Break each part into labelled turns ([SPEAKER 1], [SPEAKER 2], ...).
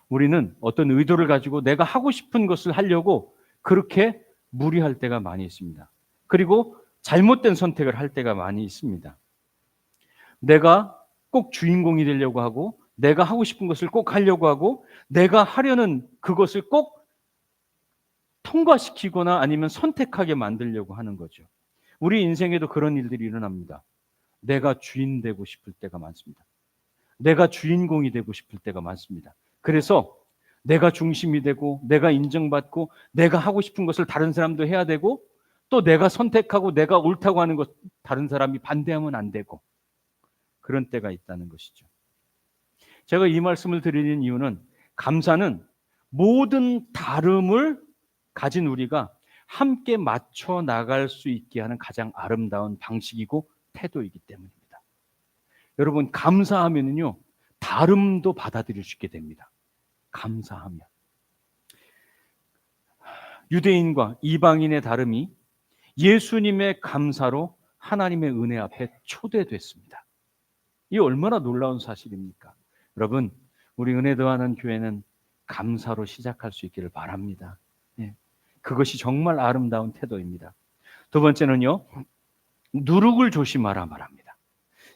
[SPEAKER 1] 우리는 어떤 의도를 가지고 내가 하고 싶은 것을 하려고 그렇게 무리할 때가 많이 있습니다. 그리고 잘못된 선택을 할 때가 많이 있습니다. 내가 꼭 주인공이 되려고 하고, 내가 하고 싶은 것을 꼭 하려고 하고, 내가 하려는 그것을 꼭 통과시키거나 아니면 선택하게 만들려고 하는 거죠. 우리 인생에도 그런 일들이 일어납니다. 내가 주인 되고 싶을 때가 많습니다. 내가 주인공이 되고 싶을 때가 많습니다. 그래서 내가 중심이 되고, 내가 인정받고, 내가 하고 싶은 것을 다른 사람도 해야 되고, 또 내가 선택하고 내가 옳다고 하는 것 다른 사람이 반대하면 안 되고, 그런 때가 있다는 것이죠. 제가 이 말씀을 드리는 이유는, 감사는 모든 다름을 가진 우리가 함께 맞춰 나갈 수 있게 하는 가장 아름다운 방식이고 태도이기 때문입니다. 여러분, 감사하면요, 다름도 받아들일 수 있게 됩니다. 감사하면. 유대인과 이방인의 다름이 예수님의 감사로 하나님의 은혜 앞에 초대됐습니다. 이 얼마나 놀라운 사실입니까? 여러분, 우리 은혜 더하는 교회는 감사로 시작할 수 있기를 바랍니다. 예, 그것이 정말 아름다운 태도입니다. 두 번째는요, 누룩을 조심하라 말합니다.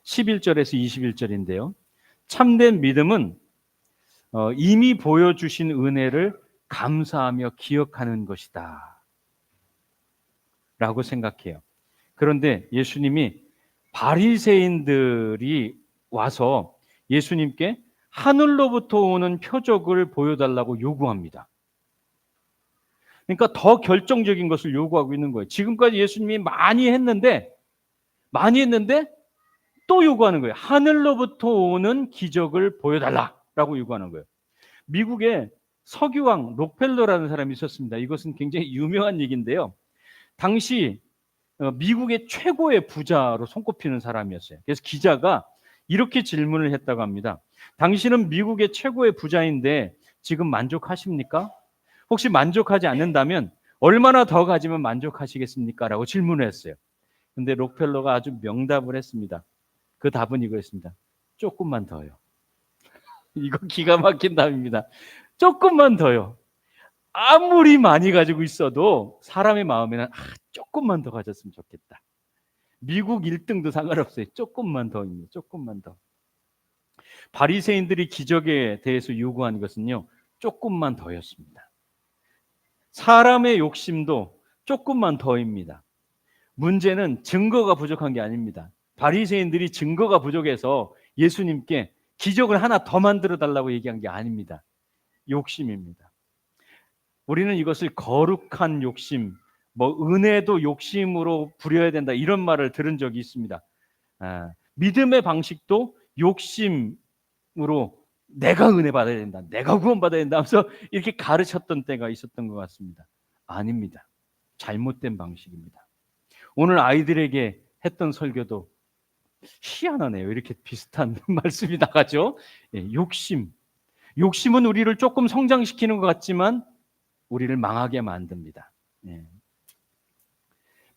[SPEAKER 1] 11절에서 21절인데요. 참된 믿음은 이미 보여주신 은혜를 감사하며 기억하는 것이다 라고 생각해요. 그런데 예수님이 바리새인들이 와서 예수님께 하늘로부터 오는 표적을 보여달라고 요구합니다. 그러니까 더 결정적인 것을 요구하고 있는 거예요. 지금까지 예수님이 많이 했는데 또 요구하는 거예요. 하늘로부터 오는 기적을 보여달라라고 요구하는 거예요. 미국에 석유왕 록펠러라는 사람이 있었습니다. 이것은 굉장히 유명한 얘기인데요. 당시 미국의 최고의 부자로 손꼽히는 사람이었어요. 그래서 기자가 이렇게 질문을 했다고 합니다. 당신은 미국의 최고의 부자인데 지금 만족하십니까? 혹시 만족하지 않는다면 얼마나 더 가지면 만족하시겠습니까? 라고 질문을 했어요. 근데 록펠러가 아주 명답을 했습니다. 그 답은 이거였습니다. 조금만 더요. 이거 기가 막힌 답입니다. 조금만 더요. 아무리 많이 가지고 있어도 사람의 마음에는 조금만 더 가졌으면 좋겠다. 미국 1등도 상관없어요. 조금만 더입니다. 조금만 더. 바리새인들이 기적에 대해서 요구한 것은요, 조금만 더였습니다. 사람의 욕심도 조금만 더입니다. 문제는 증거가 부족한 게 아닙니다. 바리새인들이 증거가 부족해서 예수님께 기적을 하나 더 만들어 달라고 얘기한 게 아닙니다. 욕심입니다. 우리는 이것을 거룩한 욕심, 은혜도 욕심으로 부려야 된다, 이런 말을 들은 적이 있습니다. 믿음의 방식도 욕심으로 내가 은혜 받아야 된다, 내가 구원 받아야 된다 하면서 이렇게 가르쳤던 때가 있었던 것 같습니다. 아닙니다. 잘못된 방식입니다. 오늘 아이들에게 했던 설교도 희한하네요. 이렇게 비슷한 말씀이 나가죠. 욕심은 우리를 조금 성장시키는 것 같지만 우리를 망하게 만듭니다.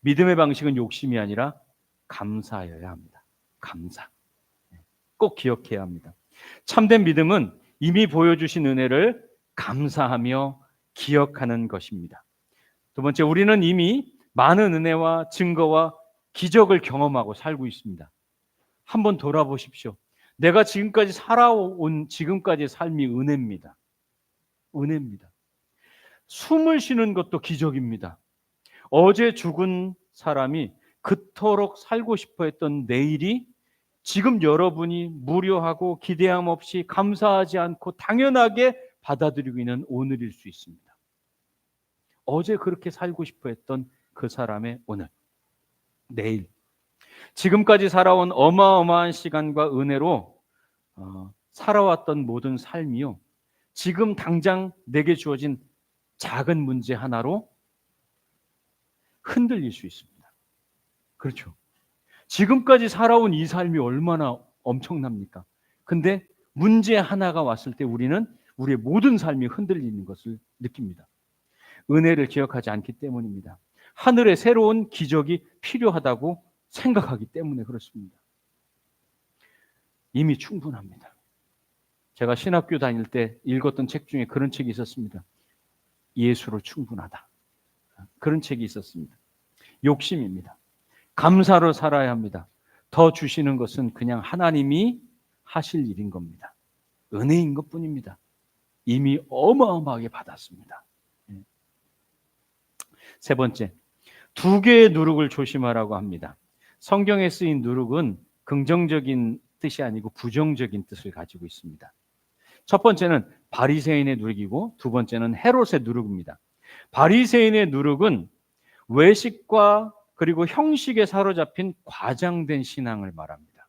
[SPEAKER 1] 믿음의 방식은 욕심이 아니라 감사여야 합니다. 감사. 꼭 기억해야 합니다. 참된 믿음은 이미 보여주신 은혜를 감사하며 기억하는 것입니다. 두 번째, 우리는 이미 많은 은혜와 증거와 기적을 경험하고 살고 있습니다. 한번 돌아보십시오. 내가 지금까지 살아온 지금까지의 삶이 은혜입니다. 은혜입니다. 숨을 쉬는 것도 기적입니다. 어제 죽은 사람이 그토록 살고 싶어 했던 내일이 지금 여러분이 무료하고 기대함 없이 감사하지 않고 당연하게 받아들이고 있는 오늘일 수 있습니다. 어제 그렇게 살고 싶어 했던 그 사람의 오늘, 내일, 지금까지 살아온 어마어마한 시간과 은혜로 살아왔던 모든 삶이요, 지금 당장 내게 주어진 작은 문제 하나로 흔들릴 수 있습니다. 그렇죠. 지금까지 살아온 이 삶이 얼마나 엄청납니까? 근데 문제 하나가 왔을 때 우리는 우리의 모든 삶이 흔들리는 것을 느낍니다. 은혜를 기억하지 않기 때문입니다. 하늘의 새로운 기적이 필요하다고 생각하기 때문에 그렇습니다. 이미 충분합니다. 제가 신학교 다닐 때 읽었던 책 중에 그런 책이 있었습니다. 예수로 충분하다. 그런 책이 있었습니다. 욕심입니다. 감사로 살아야 합니다. 더 주시는 것은 그냥 하나님이 하실 일인 겁니다. 은혜인 것뿐입니다. 이미 어마어마하게 받았습니다. 세 번째, 두 개의 누룩을 조심하라고 합니다. 성경에 쓰인 누룩은 긍정적인 뜻이 아니고 부정적인 뜻을 가지고 있습니다. 첫 번째는 바리새인의 누룩이고 두 번째는 헤롯의 누룩입니다. 바리새인의 누룩은 외식과 그리고 형식에 사로잡힌 과장된 신앙을 말합니다.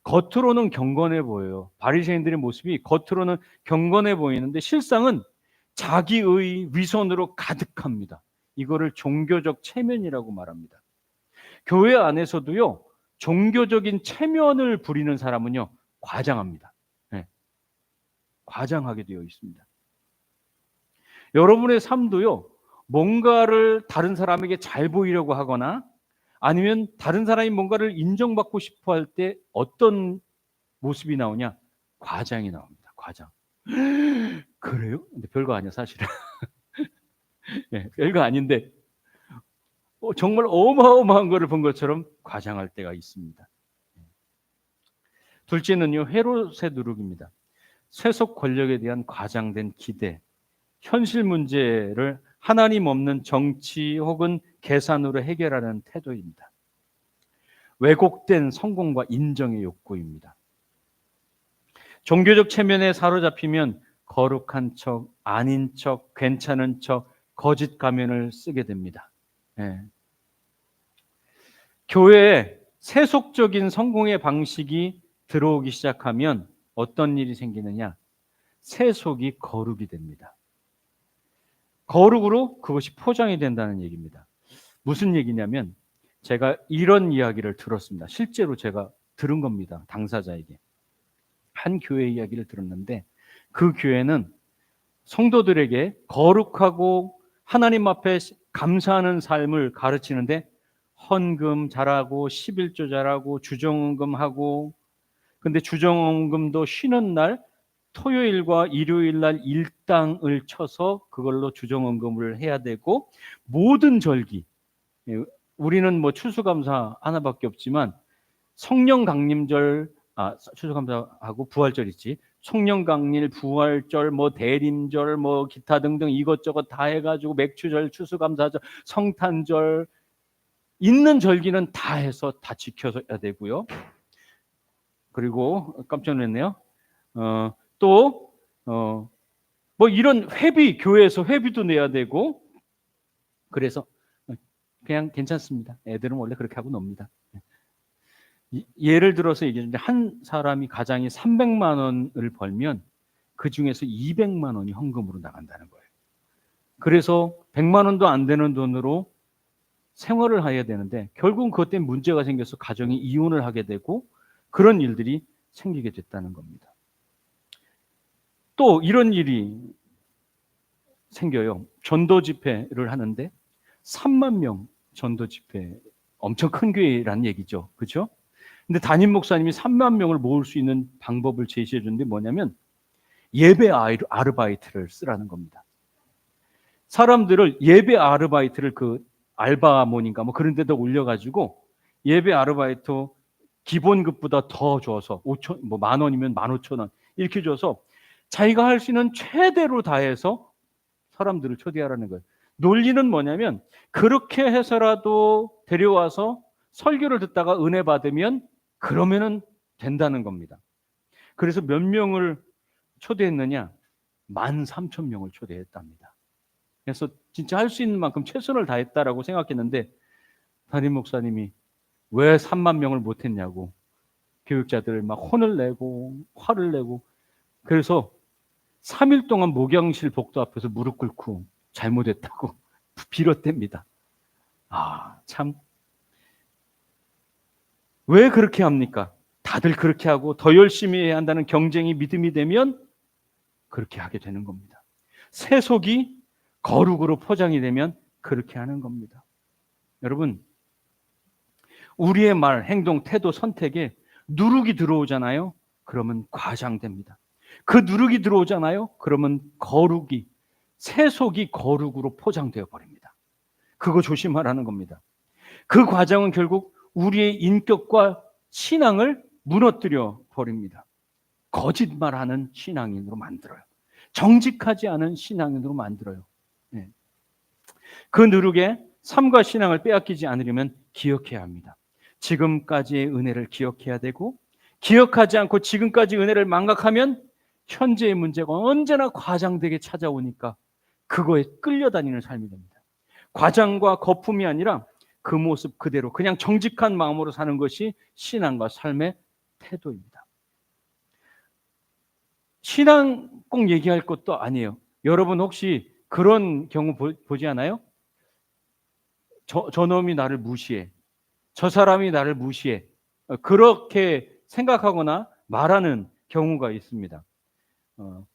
[SPEAKER 1] 겉으로는 경건해 보여요. 바리새인들의 모습이 겉으로는 경건해 보이는데 실상은 자기의 위선으로 가득합니다. 이거를 종교적 체면이라고 말합니다. 교회 안에서도요, 종교적인 체면을 부리는 사람은요, 과장합니다. 네. 과장하게 되어 있습니다. 여러분의 삶도요, 뭔가를 다른 사람에게 잘 보이려고 하거나 아니면 다른 사람이 뭔가를 인정받고 싶어 할 때 어떤 모습이 나오냐? 과장이 나옵니다. 과장. 그래요? 근데 별거 아니야, 사실은. 네, 별거 아닌데 정말 어마어마한 거를 본 것처럼 과장할 때가 있습니다. 둘째는요, 헤롯의 누룩입니다. 세속 권력에 대한 과장된 기대, 현실 문제를 하나님 없는 정치 혹은 계산으로 해결하는 태도입니다. 왜곡된 성공과 인정의 욕구입니다. 종교적 체면에 사로잡히면 거룩한 척, 아닌 척, 괜찮은 척, 거짓 가면을 쓰게 됩니다. 네. 교회에 세속적인 성공의 방식이 들어오기 시작하면 어떤 일이 생기느냐? 세속이 거룩이 됩니다. 거룩으로 그것이 포장이 된다는 얘기입니다. 무슨 얘기냐면 제가 이런 이야기를 들었습니다. 실제로 제가 들은 겁니다. 당사자에게. 한 교회 이야기를 들었는데 그 교회는 성도들에게 거룩하고 하나님 앞에 감사하는 삶을 가르치는데 헌금 잘하고 11조 잘하고 주정헌금하고, 근데 주정헌금도 쉬는 날 토요일과 일요일 날 일당을 쳐서 그걸로 주정헌금을 해야 되고, 모든 절기, 우리는 뭐 추수감사 하나밖에 없지만 성령 강림절, 추수감사하고 부활절 있지, 성령 강림, 부활절, 뭐 대림절, 뭐 기타 등등 이것저것 다 해가지고 맥주절, 추수감사절, 성탄절, 있는 절기는 다 해서 다 지켜야 되고요. 그리고 깜짝 놀랐네요. 뭐 이런 회비, 교회에서 회비도 내야 되고, 그래서 그냥 괜찮습니다. 애들은 원래 그렇게 하고 놉니다. 예를 들어서 얘기했는데 한 사람이 가장이 300만 원을 벌면 그 중에서 200만 원이 헌금으로 나간다는 거예요. 그래서 100만 원도 안 되는 돈으로 생활을 해야 되는데 결국은 그것 때문에 문제가 생겨서 가정이 이혼을 하게 되고 그런 일들이 생기게 됐다는 겁니다. 또 이런 일이 생겨요. 전도 집회를 하는데 3만 명 전도 집회, 엄청 큰 교회라는 얘기죠. 그렇죠? 근데 담임 목사님이 3만 명을 모을 수 있는 방법을 제시해 줬는데 뭐냐면 예배 아르바이트를 쓰라는 겁니다. 사람들을 예배 아르바이트를 그 알바몬인가 뭐 그런 데다 올려가지고 예배 아르바이트 기본급보다 더 줘서 5천, 뭐 10,000원이면 15,000원 이렇게 줘서 자기가 할 수 있는 최대로 다해서 사람들을 초대하라는 거예요. 논리는 뭐냐면 그렇게 해서라도 데려와서 설교를 듣다가 은혜 받으면 그러면은 된다는 겁니다. 그래서 몇 명을 초대했느냐? 13,000명을 초대했답니다. 그래서 진짜 할 수 있는 만큼 최선을 다했다라고 생각했는데 담임 목사님이 왜 3만 명을 못했냐고 교육자들을 막 혼을 내고 화를 내고, 그래서 3일 동안 목양실 복도 앞에서 무릎 꿇고 잘못했다고 빌었답니다. 참. 왜 그렇게 합니까? 다들 그렇게 하고 더 열심히 해야 한다는 경쟁이 믿음이 되면 그렇게 하게 되는 겁니다. 세속이 거룩으로 포장이 되면 그렇게 하는 겁니다. 여러분, 우리의 말, 행동, 태도, 선택에 누룩이 들어오잖아요. 그러면 과장됩니다. 그 누룩이 들어오잖아요. 그러면 거룩이, 세속이 거룩으로 포장되어 버립니다. 그거 조심하라는 겁니다. 그 과정은 결국 우리의 인격과 신앙을 무너뜨려 버립니다. 거짓말하는 신앙인으로 만들어요. 정직하지 않은 신앙인으로 만들어요. 네. 그 누룩에 삶과 신앙을 빼앗기지 않으려면 기억해야 합니다. 지금까지의 은혜를 기억해야 되고, 기억하지 않고 지금까지 은혜를 망각하면 현재의 문제가 언제나 과장되게 찾아오니까 그거에 끌려다니는 삶이 됩니다. 과장과 거품이 아니라 그 모습 그대로 그냥 정직한 마음으로 사는 것이 신앙과 삶의 태도입니다. 신앙 꼭 얘기할 것도 아니에요. 여러분 혹시 그런 경우 보지 않아요? 저놈이 나를 무시해. 저 사람이 나를 무시해. 그렇게 생각하거나 말하는 경우가 있습니다.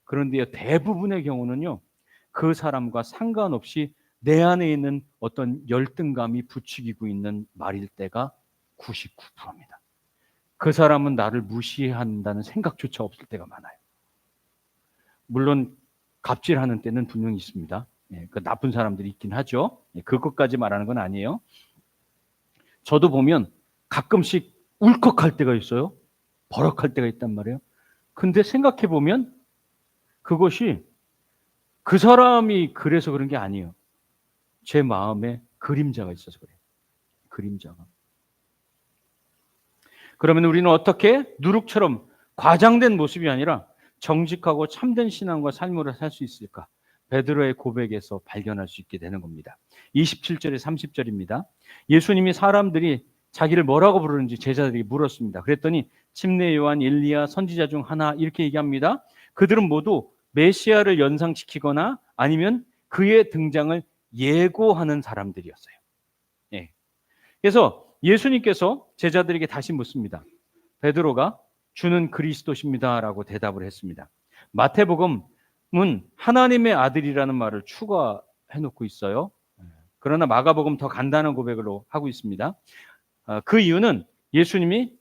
[SPEAKER 1] 그런데 대부분의 경우는요, 그 사람과 상관없이 내 안에 있는 어떤 열등감이 부추기고 있는 말일 때가 99%입니다. 그 사람은 나를 무시한다는 생각조차 없을 때가 많아요. 물론 갑질하는 때는 분명히 있습니다. 그 나쁜 사람들이 있긴 하죠. 그것까지 말하는 건 아니에요. 저도 보면 가끔씩 울컥할 때가 있어요. 버럭할 때가 있단 말이에요. 근데 생각해 보면 그것이 그 사람이 그래서 그런 게 아니에요. 제 마음에 그림자가 있어서 그래요. 그림자가. 그러면 우리는 어떻게 누룩처럼 과장된 모습이 아니라 정직하고 참된 신앙과 삶으로 살 수 있을까? 베드로의 고백에서 발견할 수 있게 되는 겁니다. 27절에 30절입니다. 예수님이 사람들이 자기를 뭐라고 부르는지 제자들이 물었습니다. 그랬더니 침례 요한, 엘리야, 선지자 중 하나 이렇게 얘기합니다. 그들은 모두 메시아를 연상시키거나 아니면 그의 등장을 예고하는 사람들이었어요. 예. 그래서 예수님께서 제자들에게 다시 묻습니다. 베드로가 주는 그리스도십니다라고 대답을 했습니다. 마태복음은 하나님의 아들이라는 말을 추가해 놓고 있어요. 그러나 마가복음 더 간단한 고백으로 하고 있습니다. 그 이유는 예수님이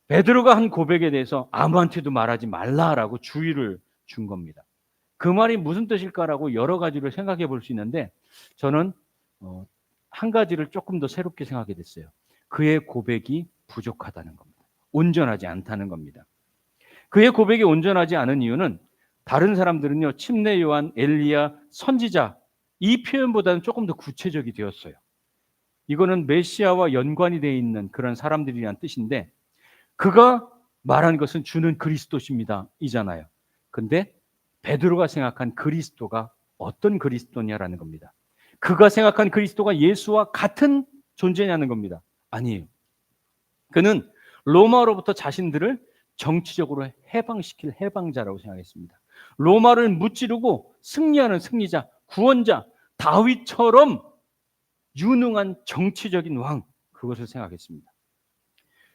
[SPEAKER 1] 베드로가 한 고백에 대해서 아무한테도 말하지 말라라고 주의를 준 겁니다. 그 말이 무슨 뜻일까라고 여러 가지로 생각해 볼 수 있는데 저는 한 가지를 조금 더 새롭게 생각하게 됐어요. 그의 고백이 부족하다는 겁니다. 온전하지 않다는 겁니다. 그의 고백이 온전하지 않은 이유는 다른 사람들은요, 침례 요한, 엘리야, 선지자 이 표현보다는 조금 더 구체적이 되었어요. 이거는 메시아와 연관이 되어 있는 그런 사람들이란 뜻인데 그가 말한 것은 주는 그리스도십니다 이잖아요. 근데 베드로가 생각한 그리스도가 어떤 그리스도냐라는 겁니다. 그가 생각한 그리스도가 예수와 같은 존재냐는 겁니다. 아니에요. 그는 로마로부터 자신들을 정치적으로 해방시킬 해방자라고 생각했습니다. 로마를 무찌르고 승리하는 승리자, 구원자, 다윗처럼 유능한 정치적인 왕, 그것을 생각했습니다.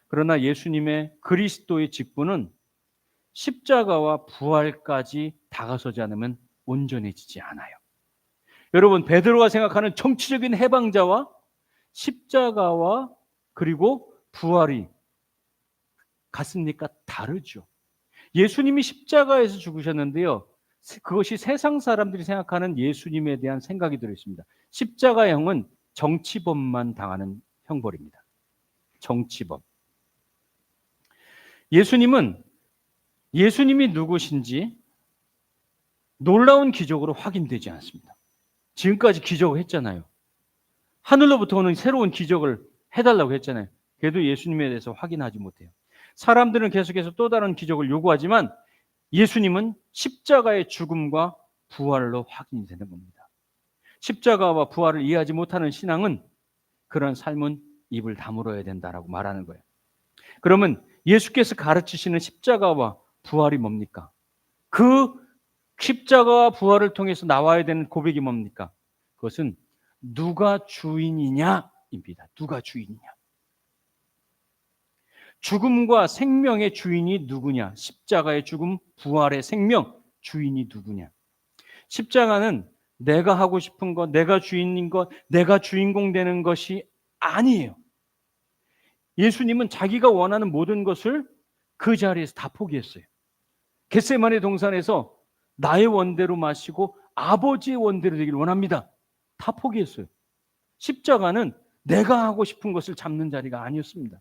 [SPEAKER 1] 그러나 예수님의 그리스도의 직분은 십자가와 부활까지 다가서지 않으면 온전해지지 않아요. 여러분, 베드로가 생각하는 정치적인 해방자와 십자가와 그리고 부활이 같습니까? 다르죠. 예수님이 십자가에서 죽으셨는데요. 그것이 세상 사람들이 생각하는 예수님에 대한 생각이 들어있습니다. 십자가형은 정치범만 당하는 형벌입니다. 정치범. 예수님이 누구신지 놀라운 기적으로 확인되지 않습니다. 지금까지 기적을 했잖아요. 하늘로부터 오는 새로운 기적을 해달라고 했잖아요. 그래도 예수님에 대해서 확인하지 못해요. 사람들은 계속해서 또 다른 기적을 요구하지만 예수님은 십자가의 죽음과 부활로 확인이 되는 겁니다. 십자가와 부활을 이해하지 못하는 신앙은 그런 삶은 입을 다물어야 된다라고 말하는 거예요. 그러면 예수께서 가르치시는 십자가와 부활이 뭡니까? 그 십자가와 부활을 통해서 나와야 되는 고백이 뭡니까? 그것은 누가 주인이냐입니다. 누가 주인이냐. 죽음과 생명의 주인이 누구냐? 십자가의 죽음, 부활의 생명, 주인이 누구냐? 십자가는 내가 하고 싶은 것, 내가 주인인 것, 내가 주인공 되는 것이 아니에요. 예수님은 자기가 원하는 모든 것을 그 자리에서 다 포기했어요. 겟세마네 동산에서 나의 원대로 마시고 아버지의 원대로 되기를 원합니다. 다 포기했어요. 십자가는 내가 하고 싶은 것을 잡는 자리가 아니었습니다.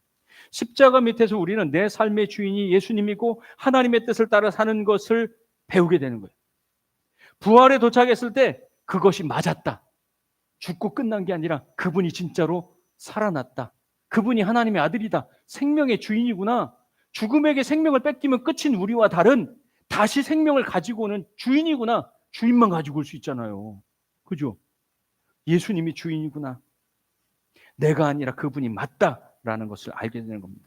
[SPEAKER 1] 십자가 밑에서 우리는 내 삶의 주인이 예수님이고 하나님의 뜻을 따라 사는 것을 배우게 되는 거예요. 부활에 도착했을 때 그것이 맞았다. 죽고 끝난 게 아니라 그분이 진짜로 살아났다. 그분이 하나님의 아들이다. 생명의 주인이구나. 죽음에게 생명을 뺏기면 끝인 우리와 다른 다시 생명을 가지고 오는 주인이구나. 주인만 가지고 올 수 있잖아요. 그죠? 예수님이 주인이구나. 내가 아니라 그분이 맞다라는 것을 알게 되는 겁니다.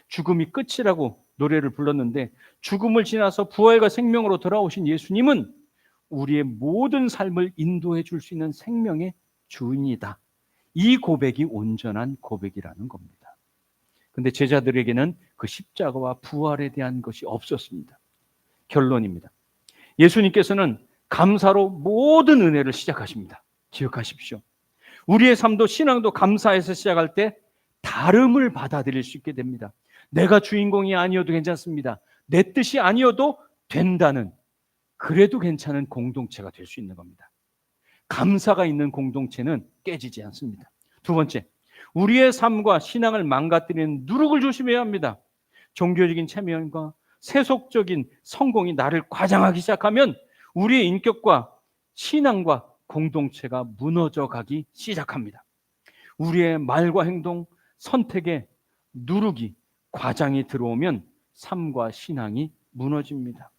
[SPEAKER 1] 죽음이 끝이라고 노래를 불렀는데 죽음을 지나서 부활과 생명으로 돌아오신 예수님은 우리의 모든 삶을 인도해 줄 수 있는 생명의 주인이다. 이 고백이 온전한 고백이라는 겁니다. 근데 제자들에게는 그 십자가와 부활에 대한 것이 없었습니다. 결론입니다. 예수님께서는 감사로 모든 은혜를 시작하십니다. 기억하십시오. 우리의 삶도 신앙도 감사해서 시작할 때 다름을 받아들일 수 있게 됩니다. 내가 주인공이 아니어도 괜찮습니다. 내 뜻이 아니어도 된다는, 그래도 괜찮은 공동체가 될 수 있는 겁니다. 감사가 있는 공동체는 깨지지 않습니다. 두 번째, 우리의 삶과 신앙을 망가뜨리는 누룩을 조심해야 합니다. 종교적인 체면과 세속적인 성공이 나를 과장하기 시작하면 우리의 인격과 신앙과 공동체가 무너져 가기 시작합니다. 우리의 말과 행동, 선택에 누룩이, 과장이 들어오면 삶과 신앙이 무너집니다.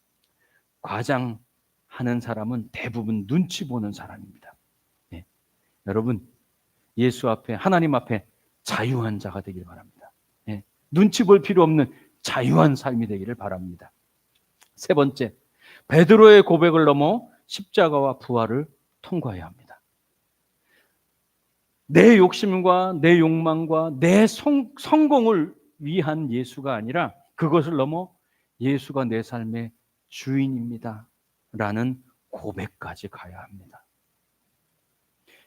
[SPEAKER 1] 과장하는 사람은 대부분 눈치 보는 사람입니다. 네. 여러분, 예수 앞에, 하나님 앞에 자유한 자가 되길 바랍니다. 네. 눈치 볼 필요 없는 자유한 삶이 되기를 바랍니다. 세 번째, 베드로의 고백을 넘어 십자가와 부활을 통과해야 합니다. 내 욕심과 내 욕망과 내 성공을 위한 예수가 아니라 그것을 넘어 예수가 내 삶의 주인입니다 라는 고백까지 가야 합니다.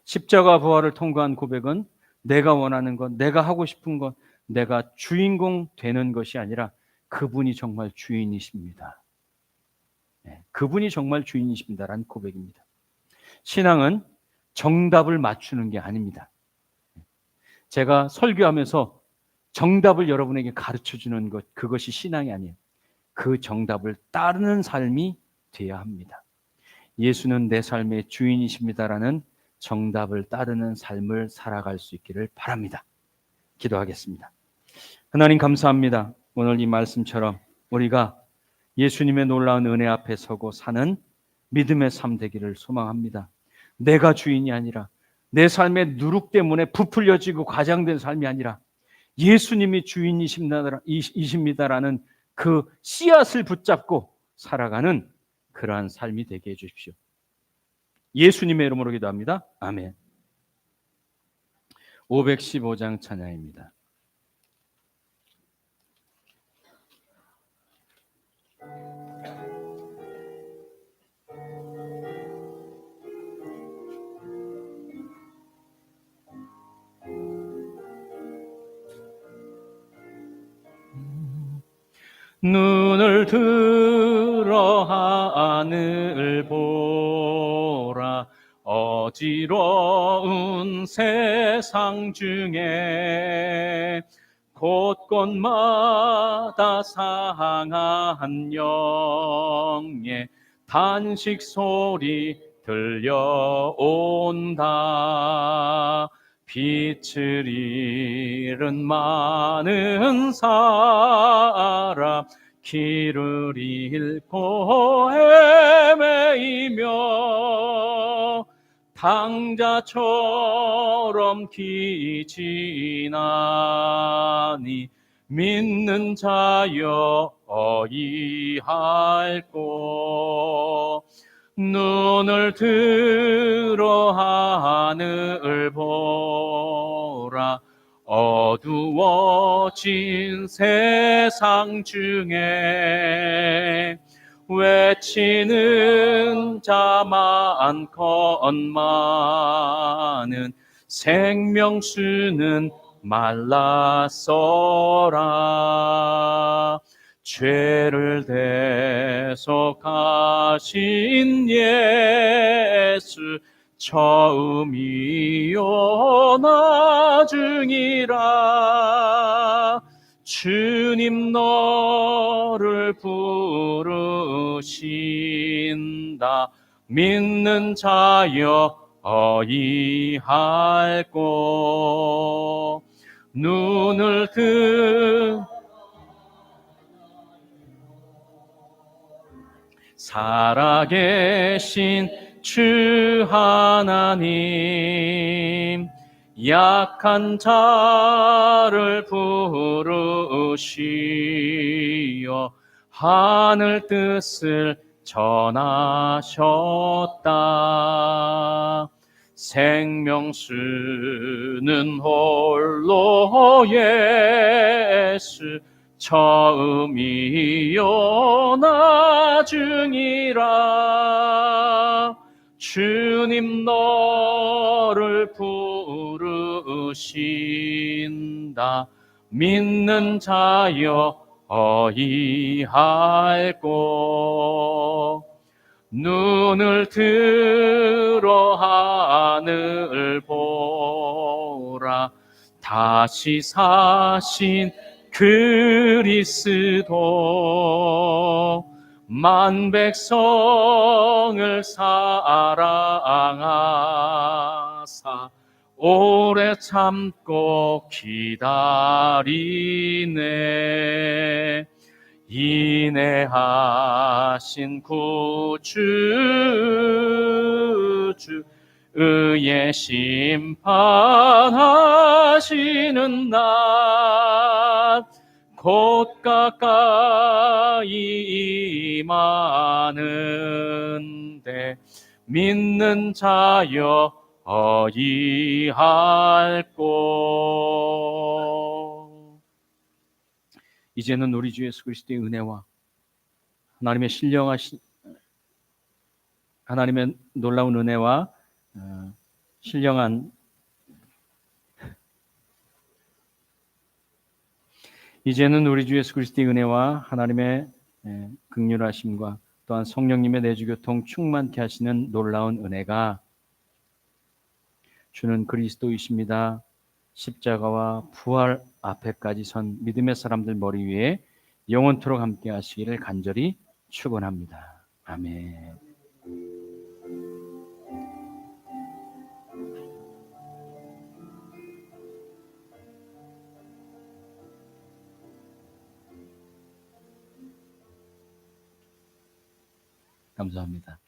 [SPEAKER 1] 십자가 부활을 통과한 고백은 내가 원하는 것, 내가 하고 싶은 것, 내가 주인공 되는 것이 아니라 그분이 정말 주인이십니다. 네, 그분이 정말 주인이십니다라는 고백입니다. 신앙은 정답을 맞추는 게 아닙니다. 제가 설교하면서 정답을 여러분에게 가르쳐주는 것, 그것이 신앙이 아니에요. 그 정답을 따르는 삶이 돼야 합니다. 예수는 내 삶의 주인이십니다라는 정답을 따르는 삶을 살아갈 수 있기를 바랍니다. 기도하겠습니다. 하나님 감사합니다. 오늘 이 말씀처럼 우리가 예수님의 놀라운 은혜 앞에 서고 사는 믿음의 삶 되기를 소망합니다. 내가 주인이 아니라 내 삶의 누룩 때문에 부풀려지고 과장된 삶이 아니라 예수님이 주인이십니다라는 그 씨앗을 붙잡고 살아가는 그러한 삶이 되게 해주십시오. 예수님의 이름으로 기도합니다. 아멘. 515장 찬양입니다. 눈을 들어 하늘 보라. 어지러운 세상 중에 곳곳마다 상한 영의 탄식 소리 들려온다. 빛을 잃은 많은 사람, 길을 잃고 헤매이며 당자처럼 기지나니 믿는 자여 어이할꼬. 눈을 들어 하늘 보라. 어두워진 세상 중에 외치는 자 많건만은 생명수는 말랐어라. 죄를 대속하신 예수 처음이요 나중이라. 주님 너를 부르신다. 믿는 자여 어이할꼬. 눈을 살아계신 주 하나님, 약한 자를 부르시어 하늘 뜻을 전하셨다. 생명수는 홀로 예수 처음이요 나중이라. 주님 너를 부르신다. 믿는 자여 어이할꼬. 눈을 들어 하늘 보라. 다시 사신 그리스도 만 백성을 사랑하사 오래 참고 기다리네. 인내하신 구주주 의의 심판하시는 날 곧 가까이 임하는데 믿는 자여 어이할꼬. 이제는 우리 주 예수 그리스도의 은혜와 하나님의 신령하신 하나님의 놀라운 은혜와 신령한 이제는 우리 주 예수 그리스도의 은혜와 하나님의 긍휼하심과 또한 성령님의 내주교통 충만케 하시는 놀라운 은혜가 주는 그리스도이십니다. 십자가와 부활 앞에까지 선 믿음의 사람들 머리 위에 영원토록 함께 하시기를 간절히 축원합니다. 아멘. 감사합니다.